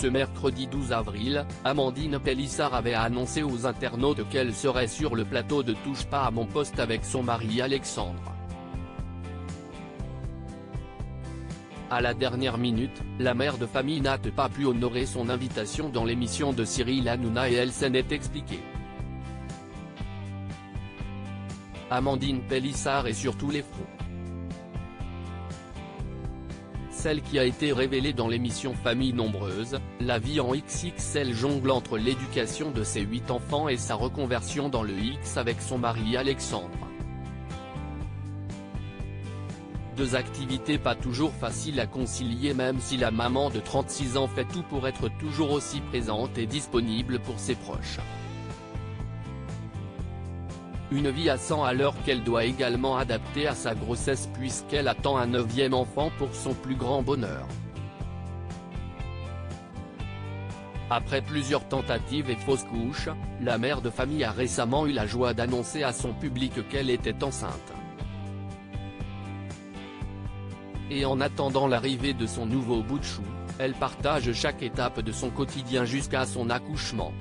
Ce mercredi 12 avril, Amandine Pélissard avait annoncé aux internautes qu'elle serait sur le plateau de Touche pas à mon poste avec son mari Alexandre. À la dernière minute, la mère de famille n'a pas pu honorer son invitation dans l'émission de Cyril Hanouna et elle s'en est expliquée. Amandine Pélissard est sur tous les fronts. Celle qui a été révélée dans l'émission Famille nombreuse, la vie en XXL jongle entre l'éducation de ses 8 enfants et sa reconversion dans le X avec son mari Alexandre. Deux activités pas toujours faciles à concilier même si la maman de 36 ans fait tout pour être toujours aussi présente et disponible pour ses proches. Une vie à 100 à l'heure qu'elle doit également adapter à sa grossesse puisqu'elle attend un 9e enfant pour son plus grand bonheur. Après plusieurs tentatives et fausses couches, la mère de famille a récemment eu la joie d'annoncer à son public qu'elle était enceinte. Et en attendant l'arrivée de son nouveau bout de chou, elle partage chaque étape de son quotidien jusqu'à son accouchement.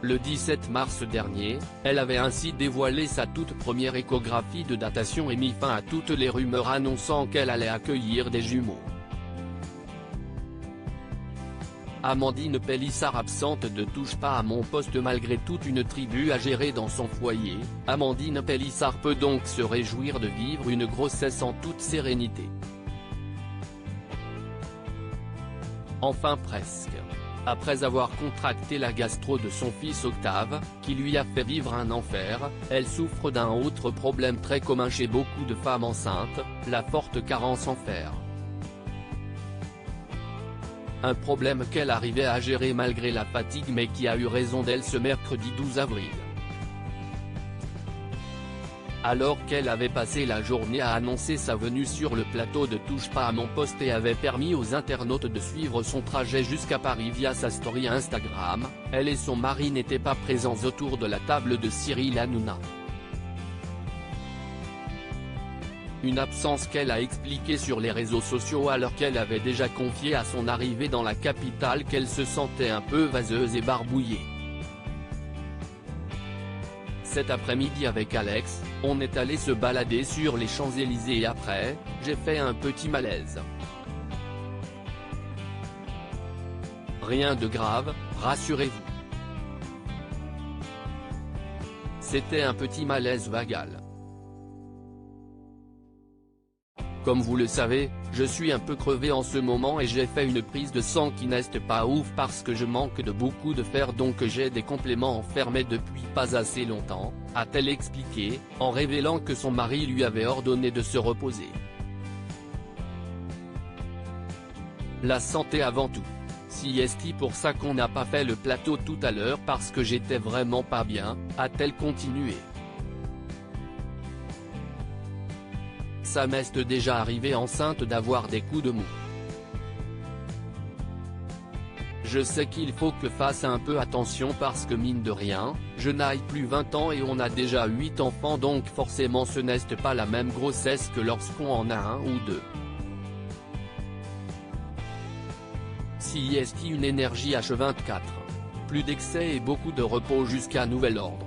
Le 17 mars dernier, elle avait ainsi dévoilé sa toute première échographie de datation et mis fin à toutes les rumeurs annonçant qu'elle allait accueillir des jumeaux. Amandine Pélissard absente de Touche pas à mon poste malgré toute une tribu à gérer dans son foyer, Amandine Pélissard peut donc se réjouir de vivre une grossesse en toute sérénité. Enfin presque. Après avoir contracté la gastro de son fils Octave, qui lui a fait vivre un enfer, elle souffre d'un autre problème très commun chez beaucoup de femmes enceintes, la forte carence en fer. Un problème qu'elle arrivait à gérer malgré la fatigue mais qui a eu raison d'elle ce mercredi 12 avril. Alors qu'elle avait passé la journée à annoncer sa venue sur le plateau de Touche pas à mon poste et avait permis aux internautes de suivre son trajet jusqu'à Paris via sa story Instagram, elle et son mari n'étaient pas présents autour de la table de Cyril Hanouna. Une absence qu'elle a expliquée sur les réseaux sociaux alors qu'elle avait déjà confié à son arrivée dans la capitale qu'elle se sentait un peu vaseuse et barbouillée. Cet après-midi avec Alex, on est allé se balader sur les Champs-Élysées et après, j'ai fait un petit malaise. Rien de grave, rassurez-vous. C'était un petit malaise vagal. Comme vous le savez, je suis un peu crevé en ce moment et j'ai fait une prise de sang qui n'est pas ouf parce que je manque de beaucoup de fer donc j'ai des compléments enfermés depuis pas assez longtemps, a-t-elle expliqué, en révélant que son mari lui avait ordonné de se reposer. La santé avant tout. Si est pour ça qu'on n'a pas fait le plateau tout à l'heure parce que j'étais vraiment pas bien, a-t-elle continué. Ça m'est déjà arrivé enceinte d'avoir des coups de mou. Je sais qu'il faut que fasse un peu attention parce que mine de rien, je n'ai plus 20 ans et on a déjà 8 enfants donc forcément ce n'est pas la même grossesse que lorsqu'on en a un ou deux. Si est une énergie H24. Plus d'excès et beaucoup de repos jusqu'à nouvel ordre.